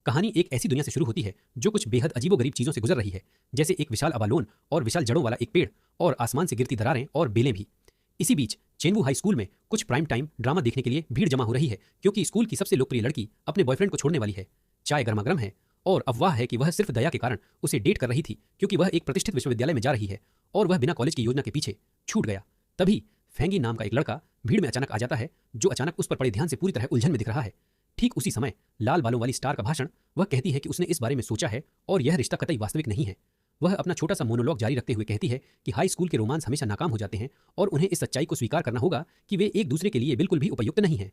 कहानी एक ऐसी दुनिया से शुरू होती है जो कुछ बेहद अजीबोगरीब चीजों से गुजर रही है, जैसे एक विशाल अबालोन और विशाल जड़ों वाला एक पेड़ और आसमान से गिरती दरारें और बेलें भी। इसी बीच चेनवू हाई स्कूल में कुछ प्राइम टाइम ड्रामा देखने के लिए भीड़ जमा हो रही है, क्योंकि स्कूल की सबसे लोकप्रिय लड़की अपने बॉयफ्रेंड को छोड़ने वाली है। चाय गर्मा गर्म है और अफवाह है कि वह सिर्फ दया के कारण उसे डेट कर रही थी, क्योंकि वह एक प्रतिष्ठित विश्वविद्यालय में जा रही है और वह बिना कॉलेज की योजना के पीछे छूट गया। तभी फेंगी नाम का एक लड़का भीड़ में अचानक आ जाता है, जो अचानक उस पर पड़े ध्यान से पूरी तरह उलझन में दिख रहा है। ठीक उसी समय लाल बालों वाली स्टार का भाषण। वह कहती है कि उसने इस बारे में सोचा है और यह रिश्ता कतई वास्तविक नहीं है। वह अपना छोटा सा मोनोलॉग जारी रखते हुए कहती है कि हाई स्कूल के रोमांस हमेशा नाकाम हो जाते हैं और उन्हें इस सच्चाई को स्वीकार करना होगा कि वे एक दूसरे के लिए बिल्कुल भी उपयुक्त नहीं हैं।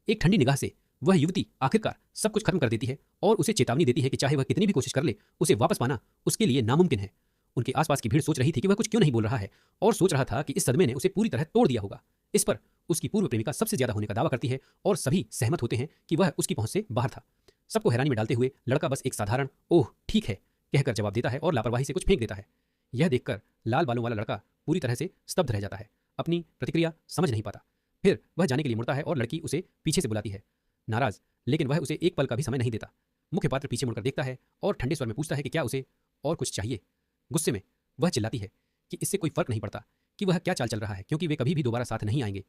एक ठंडी निगाह से वह युवती आखिरकार सब कुछ खत्म कर देती है और उसे चेतावनी देती है कि चाहे वह कितनी भी कोशिश कर ले, उसे वापस पाना उसके लिए नामुमकिन है। उनके आसपास की भीड़ सोच रही थी कि वह कुछ क्यों नहीं बोल रहा है, और सोच रहा था कि इस सदमे ने उसे पूरी तरह तोड़ दिया होगा। इस पर उसकी पूर्व प्रेमिका सबसे ज्यादा होने का दावा करती है और सभी सहमत होते हैं कि वह उसकी पहुंच से बाहर था। सबको हैरानी में डालते हुए लड़का बस एक साधारण ओह ठीक है कहकर जवाब देता है और लापरवाही से कुछ फेंक देता है। यह देखकर लाल बालों वाला लड़का पूरी तरह से स्तब्ध रह जाता है, अपनी प्रतिक्रिया समझ नहीं पाता। फिर वह जाने के लिए मुड़ता है और लड़की उसे पीछे से बुलाती है, नाराज, लेकिन वह उसे एक पल का भी समय नहीं देता। मुख्य पात्र पीछे मुड़कर देखता है और ठंडे स्वर में पूछता है कि क्या उसे और कुछ चाहिए। गुस्से में वह चिल्लाती है कि इससे कोई फर्क नहीं पड़ता कि वह क्या चाल चल रहा है, क्योंकि वे कभी भी दोबारा साथ नहीं आएंगे।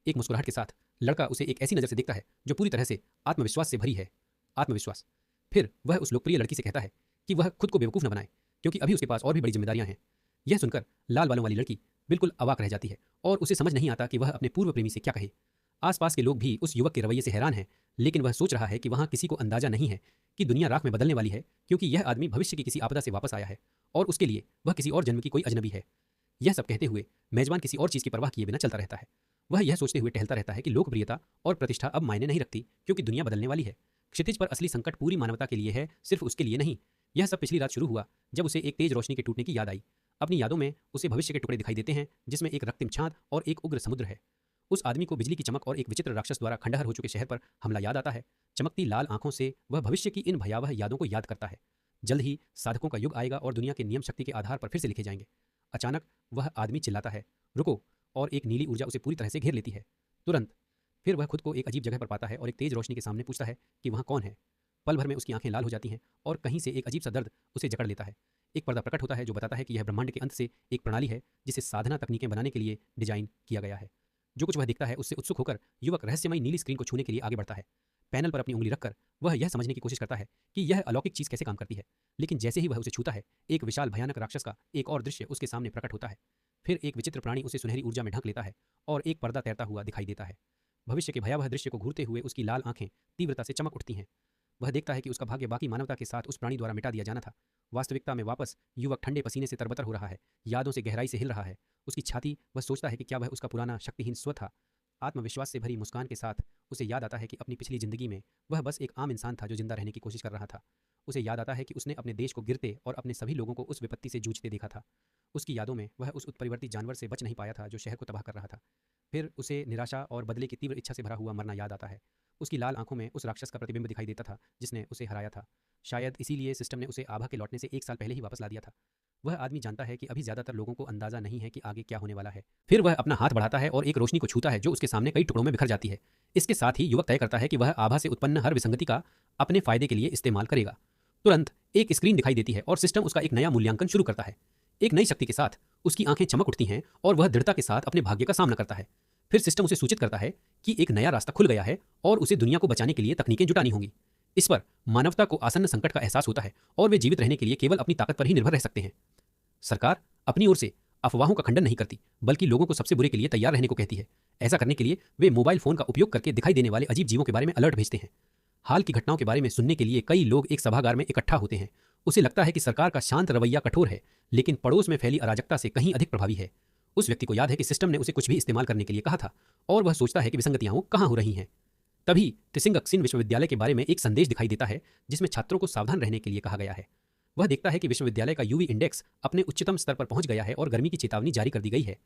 एक मुस्कुराहट के साथ लड़का उसे एक ऐसी नज़र से देखता है जो पूरी तरह से आत्मविश्वास से भरी है। आत्मविश्वास। फिर वह उस लोकप्रिय लड़की से कहता है कि वह खुद को बेवकूफ़ न बनाए, क्योंकि अभी उसके पास और भी बड़ी जिम्मेदारियां हैं। यह सुनकर लाल बालों वाली लड़की बिल्कुल अवाक रह जाती है और उसे समझ नहीं आता कि वह अपने पूर्व प्रेमी से क्या कहे। आसपास के लोग भी उस युवक के रवैये से हैरान हैं, लेकिन वह सोच रहा है कि वहाँ किसी को अंदाजा नहीं है कि दुनिया राख में बदलने वाली है, क्योंकि यह आदमी भविष्य की किसी आपदा से वापस आया है और उसके लिए वह किसी और जन्म की कोई अजनबी है। यह सब कहते हुए मेजबान किसी और चीज़ की परवाह किए बिना चलता रहता है। वह यह सोचते हुए टहलता रहता है कि लोकप्रियता और प्रतिष्ठा अब मायने नहीं रखती, क्योंकि दुनिया बदलने वाली है। क्षितिज पर असली संकट पूरी मानवता के लिए है, सिर्फ उसके लिए नहीं। यह सब पिछली रात शुरू हुआ जब उसे एक तेज रोशनी के टूटने की याद आई। अपनी यादों में उसे भविष्य के टुकड़े दिखाई देते हैं, जिसमें एक रक्तिम छाद और एक उग्र समुद्र है। उस आदमी को बिजली की चमक और एक विचित्र राक्षस द्वारा खंडहर हो चुके शहर पर हमला याद आता है। चमकती लाल आंखों से वह भविष्य की इन भयावह यादों को याद करता है। जल्द ही साधकों का युग आएगा और दुनिया के नियम शक्ति के आधार पर फिर से लिखे जाएंगे। अचानक वह आदमी चिल्लाता है, रुको, और एक नीली ऊर्जा उसे पूरी तरह से घेर लेती है। तुरंत फिर वह खुद को एक अजीब जगह पर पाता है और एक तेज रोशनी के सामने पूछता है कि वहाँ कौन है। पल भर में उसकी आंखें लाल हो जाती हैं और कहीं से एक अजीब सा दर्द उसे जकड़ लेता है। एक पर्दा प्रकट होता है जो बताता है कि यह ब्रह्मांड के अंत से एक प्रणाली है, जिसे साधना तकनीकें बनाने के लिए डिजाइन किया गया है। जो कुछ वह दिखता है उससे उत्सुक होकर युवक रहस्यमयी नीली स्क्रीन को छूने के लिए आगे बढ़ता है। पैनल पर अपनी उंगली रखकर वह यह समझने की कोशिश करता है कि यह अलौकिक चीज़ कैसे काम करती है, लेकिन जैसे ही वह उसे छूता है, एक विशाल भयानक राक्षस का एक और दृश्य उसके सामने प्रकट होता है। फिर एक विचित्र प्राणी उसे सुनहरी ऊर्जा में ढक लेता है और एक पर्दा तैरता हुआ दिखाई देता है। भविष्य के भयावह दृश्य को घूरते हुए उसकी लाल आंखें तीव्रता से चमक उठती हैं। वह देखता है कि उसका भाग्य बाकी मानवता के साथ उस प्राणी द्वारा मिटा दिया जाना था। वास्तविकता में वापस युवक ठंडे पसीने से तरबतर हो रहा है, यादों से गहराई से हिल रहा है। उसकी छाती, वह सोचता है कि क्या वह उसका पुराना शक्तिहीन स्व था। आत्मविश्वास से भरी मुस्कान के साथ उसे याद आता है कि अपनी पिछली जिंदगी में वह बस एक आम इंसान था जो जिंदा रहने की कोशिश कर रहा था। उसे याद आता है कि उसने अपने देश को गिरते और अपने सभी लोगों को उस विपत्ति से जूझते देखा था। उसकी यादों में वह उस उत्परिवर्ती जानवर से बच नहीं पाया था जो शहर को तबाह कर रहा था। फिर उसे निराशा और बदले की तीव्र इच्छा से भरा हुआ मरना याद आता है। उसकी लाल आंखों में उस राक्षस का प्रतिबिंब दिखाई देता था जिसने उसे हराया था। शायद इसीलिए सिस्टम ने उसे आभा के लौटने से एक साल पहले ही वापस ला दिया था। वह आदमी जानता है कि अभी ज्यादातर लोगों को अंदाजा नहीं है कि आगे क्या होने वाला है। फिर वह अपना हाथ बढ़ाता है और एक रोशनी को छूता है जो उसके सामने कई टुकड़ों में बिखर जाती है। इसके साथ ही युवक तय करता है कि वह आभा से उत्पन्न हर विसंगति का अपने फायदे के लिए इस्तेमाल करेगा। तुरंत एक स्क्रीन दिखाई देती है और सिस्टम उसका एक नया मूल्यांकन शुरू करता है। एक नई शक्ति के साथ उसकी आंखें चमक उठती हैं और वह दृढ़ता के साथ अपने भाग्य का सामना करता है। फिर सिस्टम उसे सूचित करता है कि एक नया रास्ता खुल गया है और उसे दुनिया को बचाने के लिए तकनीकें जुटानी होंगी। इस पर मानवता को आसन्न संकट का एहसास होता है और वे जीवित रहने के लिए केवल अपनी ताकत पर ही निर्भर रह सकते हैं। सरकार अपनी ओर से अफवाहों का खंडन नहीं करती, बल्कि लोगों को सबसे बुरे के लिए तैयार रहने को कहती है। ऐसा करने के लिए वे मोबाइल फोन का उपयोग करके दिखाई देने वाले अजीब जीवों के बारे में अलर्ट भेजते हैं। हाल की घटनाओं के बारे में सुनने के लिए कई लोग एक सभागार में इकट्ठा होते हैं। उसे लगता है कि सरकार का शांत रवैया कठोर है, लेकिन पड़ोस में फैली अराजकता से कहीं अधिक प्रभावी है। उस व्यक्ति को याद है कि सिस्टम ने उसे कुछ भी इस्तेमाल करने के लिए कहा था और वह सोचता है कि विसंगतियां कहाँ हो रही हैं। तभी त्सिंगक्सिन विश्वविद्यालय के बारे में एक संदेश दिखाई देता है जिसमें छात्रों को सावधान रहने के लिए कहा गया है। वह देखता है कि विश्वविद्यालय का यूवी इंडेक्स अपने उच्चतम स्तर पर पहुंच गया है और गर्मी की चेतावनी जारी कर दी गई है।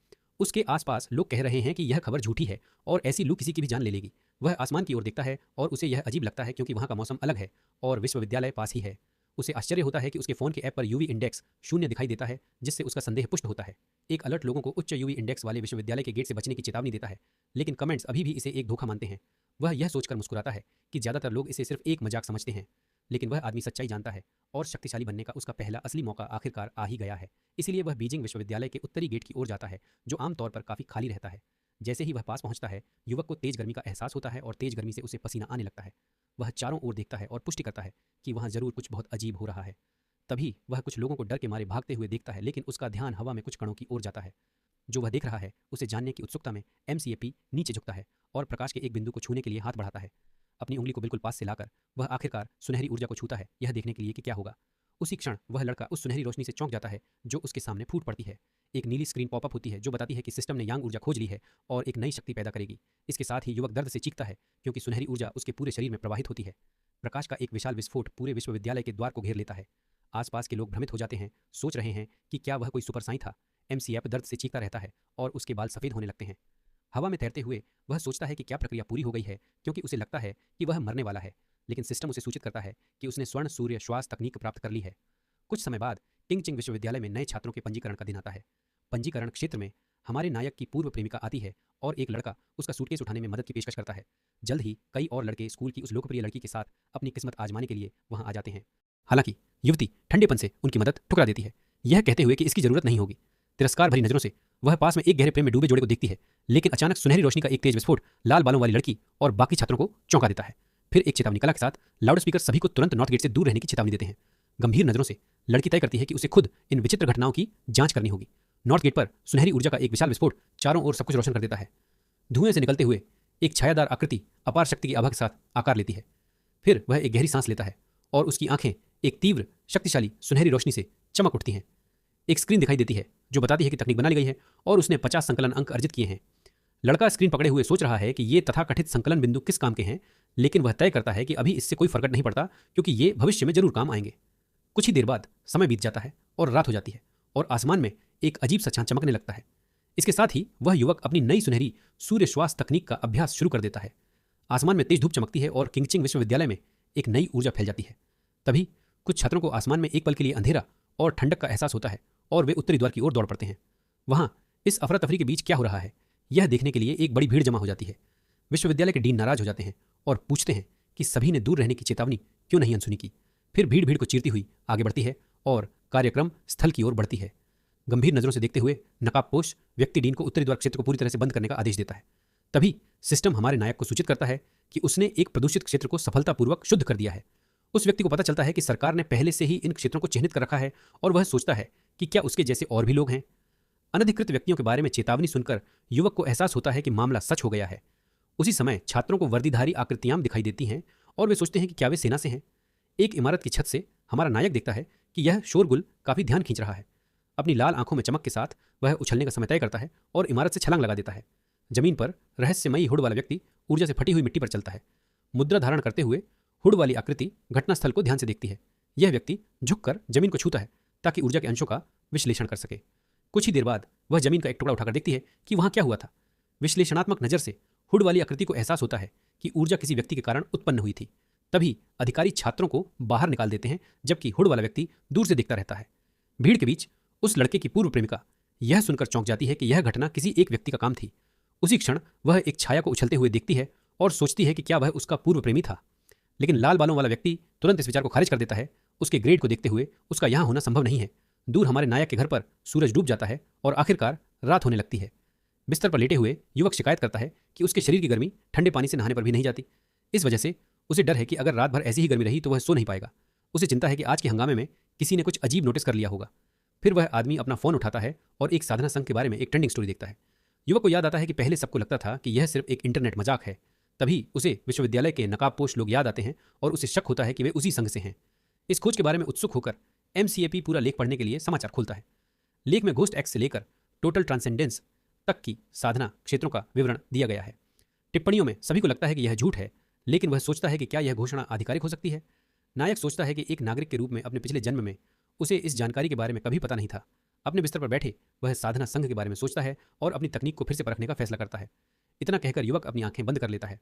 उसके आसपास लोग कह रहे हैं कि यह खबर झूठी है और ऐसी लू किसी की भी जान ले लेगी। वह आसमान की ओर देखता है और उसे यह अजीब लगता है, क्योंकि वहाँ का मौसम अलग है और विश्वविद्यालय पास ही है। उसे आश्चर्य होता है कि उसके फ़ोन के ऐप पर यूवी इंडेक्स 0 दिखाई देता है, जिससे उसका संदेह पुष्ट होता है। एक अलर्ट लोगों को उच्च यूवी इंडेक्स वाले विश्वविद्यालय के गेट से बचने की चेतावनी देता है, लेकिन कमेंट्स अभी भी इसे एक धोखा मानते हैं। वह यह सोचकर मुस्कुराता है कि ज़्यादातर लोग इसे सिर्फ एक मजाक समझते हैं। लेकिन वह आदमी सच्चाई जानता है और शक्तिशाली बनने का उसका पहला असली मौका आखिरकार आ ही गया है। इसीलिए वह बीजिंग विश्वविद्यालय के उत्तरी गेट की ओर जाता है, जो आमतौर पर काफ़ी खाली रहता है। जैसे ही वह पास पहुंचता है, युवक को तेज गर्मी का एहसास होता है और तेज गर्मी से उसे पसीना आने लगता है। वह चारों ओर देखता है और पुष्टि करता है कि वहाँ जरूर कुछ बहुत अजीब हो रहा है। तभी वह कुछ लोगों को डर के मारे भागते हुए देखता है, लेकिन उसका ध्यान हवा में कुछ कणों की ओर जाता है। जो वह देख रहा है उसे जानने की उत्सुकता में MCAP नीचे झुकता है और प्रकाश के एक बिंदु को छूने के लिए हाथ बढ़ाता है। अपनी उंगली को बिल्कुल पास से लाकर वह आखिरकार सुनहरी ऊर्जा को छूता है, यह देखने के लिए कि क्या होगा। उसी क्षण वह लड़का उस सुनहरी रोशनी से चौंक जाता है जो उसके सामने फूट पड़ती है। एक नीली स्क्रीन पॉपअप होती है जो बताती है कि सिस्टम ने यांग ऊर्जा खोज ली है और एक नई शक्ति पैदा करेगी। इसके साथ ही युवक दर्द से चीखता है क्योंकि सुनहरी ऊर्जा उसके पूरे शरीर में प्रवाहित होती है। प्रकाश का एक विशाल विस्फोट पूरे विश्वविद्यालय के द्वार को घेर लेता है। आसपास के लोग भ्रमित हो जाते हैं, सोच रहे हैं कि क्या वह कोई सुपर साई था। MCAP दर्द से चीखता रहता है और उसके बाल सफ़ेद होने लगते हैं। हवा में तैरते हुए वह सोचता है कि क्या प्रक्रिया पूरी हो गई है, क्योंकि उसे लगता है कि वह मरने वाला है। लेकिन सिस्टम उसे सूचित करता है कि उसने स्वर्ण सूर्य श्वास तकनीक प्राप्त कर ली है। कुछ समय बाद टिंगचिंग विश्वविद्यालय में नए छात्रों के पंजीकरण का दिन आता है। पंजीकरण क्षेत्र में हमारे नायक की पूर्व प्रेमिका आती है और एक लड़का उसका सूटकेस उठाने में मदद की पेशकश करता है। जल्द ही कई और लड़के स्कूल की उस लोकप्रिय लड़की के साथ अपनी किस्मत आजमाने के लिए वहां आ जाते हैं। हालांकि युवती ठंडेपन से उनकी मदद ठुकरा देती है, यह कहते हुए कि इसकी जरूरत नहीं होगी। तिरस्कार भरी नजरों से वह पास में एक गहरे प्रेम में डूबे जोड़े को देखती है, लेकिन अचानक सुनहरी रोशनी का एक तेज विस्फोट लाल बालों वाली लड़की और बाकी छात्रों को चौंका देता है। फिर एक चेतावनी कला के साथ लाउडस्पीकर सभी को तुरंत नॉर्थ गेट से दूर रहने की चेतावनी देते हैं। गंभीर नजरों से लड़की तय करती है कि उसे खुद इन विचित्र घटनाओं की जांच करनी होगी। नॉर्थ गेट पर सुनहरी ऊर्जा का एक विशाल विस्फोट चारों ओर सब कुछ रोशन कर देता है। धुएं से निकलते हुए एक छायादार आकृति अपार शक्ति की आभा के साथ आकार लेती है। फिर वह एक गहरी सांस लेता है और उसकी आंखें एक तीव्र शक्तिशाली सुनहरी रोशनी से चमक उठती हैं। एक स्क्रीन दिखाई देती है जो बताती है कि तकनीक बना ली गई है और उसने 50 संकलन अंक अर्जित किए हैं। लड़का स्क्रीन पकड़े हुए सोच रहा है कि ये तथाकथित संकलन बिंदु किस काम के हैं, लेकिन वह तय करता है कि अभी इससे कोई फर्क नहीं पड़ता, क्योंकि ये भविष्य में जरूर काम आएंगे। कुछ ही देर बाद समय बीत जाता है और रात हो जाती है और आसमान में एक अजीब सा चांद चमकने लगता है। इसके साथ ही वह युवक अपनी नई सुनहरी सूर्य श्वास तकनीक का अभ्यास शुरू कर देता है। आसमान में तेज धूप चमकती है और किंगचिंग विश्वविद्यालय में एक नई ऊर्जा फैल जाती है। तभी कुछ छात्रों को आसमान में एक पल के लिए अंधेरा और ठंडक का एहसास होता है और वे उत्तरी द्वार की ओर दौड़ पड़ते हैं। वहां इस अफरा तफरी के बीच क्या हो रहा है, यह देखने के लिए एक बड़ी भीड़ जमा हो जाती है। विश्वविद्यालय के डीन नाराज हो जाते हैं और पूछते हैं कि सभी ने दूर रहने की चेतावनी क्यों नहीं अनसुनी की। फिर भीड़ भीड़ को चीरती हुई आगे बढ़ती है और कार्यक्रम स्थल की ओर बढ़ती है। गंभीर नजरों से देखते हुए नकाबपोश व्यक्ति डीन को उत्तरी द्वार क्षेत्र को पूरी तरह से बंद करने का आदेश देता है। तभी सिस्टम हमारे नायक को सूचित करता है कि उसने एक प्रदूषित क्षेत्र को सफलतापूर्वक शुद्ध कर दिया है। उस व्यक्ति को पता चलता है कि सरकार ने पहले से ही इन क्षेत्रों को चिन्हित कर रखा है और वह सोचता है कि क्या उसके जैसे और भी लोग हैं। अनधिकृत व्यक्तियों के बारे में चेतावनी सुनकर युवक को एहसास होता है कि मामला सच हो गया है। उसी समय छात्रों को वर्दीधारी आकृतियां दिखाई देती हैं और वे सोचते हैं कि क्या वे सेना से हैं। एक इमारत की छत से हमारा नायक देखता है कि यह शोरगुल काफी ध्यान खींच रहा है। अपनी लाल आंखों में चमक के साथ वह उछलने का समय तय करता है और इमारत से छलांग लगा देता है। जमीन पर रहस्यमयी हुड वाला व्यक्ति ऊर्जा से फटी हुई मिट्टी पर चलता है। मुद्रा धारण करते हुए हुड वाली आकृति घटनास्थल को ध्यान से देखती है। यह व्यक्ति झुककर जमीन को छूता है ताकि ऊर्जा के अंशों का विश्लेषण कर सके। कुछ ही देर बाद वह जमीन का एक टुकड़ा उठाकर देखती है कि वहां क्या हुआ था। विश्लेषणात्मक नजर से हुड वाली आकृति को एहसास होता है कि ऊर्जा किसी व्यक्ति के कारण उत्पन्न हुई थी। तभी अधिकारी छात्रों को बाहर निकाल देते हैं, जबकि हुड वाला व्यक्ति दूर से देखता रहता है। भीड़ के बीच उस लड़के की पूर्व प्रेमिका यह सुनकर चौंक जाती है कि यह घटना किसी एक व्यक्ति का काम थी। उसी क्षण वह एक छाया को उछलते हुए देखती है और सोचती है कि क्या वह उसका पूर्व प्रेमी था। लेकिन लाल बालों वाला व्यक्ति तुरंत इस विचार को खारिज कर देता है। उसके ग्रेड को देखते हुए उसका यहाँ होना संभव नहीं है। दूर हमारे नायक के घर पर सूरज डूब जाता है और आखिरकार रात होने लगती है। बिस्तर पर लेटे हुए युवक शिकायत करता है कि उसके शरीर की गर्मी ठंडे पानी से नहाने पर भी नहीं जाती। इस वजह से उसे डर है कि अगर रात भर ऐसी ही गर्मी रही तो वह सो नहीं पाएगा। उसे चिंता है कि आज के हंगामे में किसी ने कुछ अजीब नोटिस कर लिया होगा। फिर वह आदमी अपना फोन उठाता है और एक साधना संघ के बारे में एक ट्रेंडिंग स्टोरी देखता है। युवक को याद आता है कि पहले सबको लगता था कि यह सिर्फ एक इंटरनेट मजाक है। तभी उसे विश्वविद्यालय के नकाबपोश लोग याद आते हैं और उसे शक होता है कि वे उसी संघ से हैं। इस खोज के बारे में उत्सुक होकर MCAP पूरा लेख पढ़ने के लिए समाचार खोलता है। लेख में घोस्ट एक्स से लेकर टोटल ट्रांसेंडेंस तक की साधना क्षेत्रों का विवरण दिया गया है। टिप्पणियों में सभी को लगता है कि यह झूठ है, लेकिन वह सोचता है कि क्या यह घोषणा आधिकारिक हो सकती है। नायक सोचता है कि एक नागरिक के रूप में अपने पिछले जन्म में उसे इस जानकारी के बारे में कभी पता नहीं था। अपने बिस्तर पर बैठे वह साधना संघ के बारे में सोचता है और अपनी तकनीक को फिर से परखने का फैसला करता है। इतना कहकर युवक अपनी आंखें बंद कर लेता है।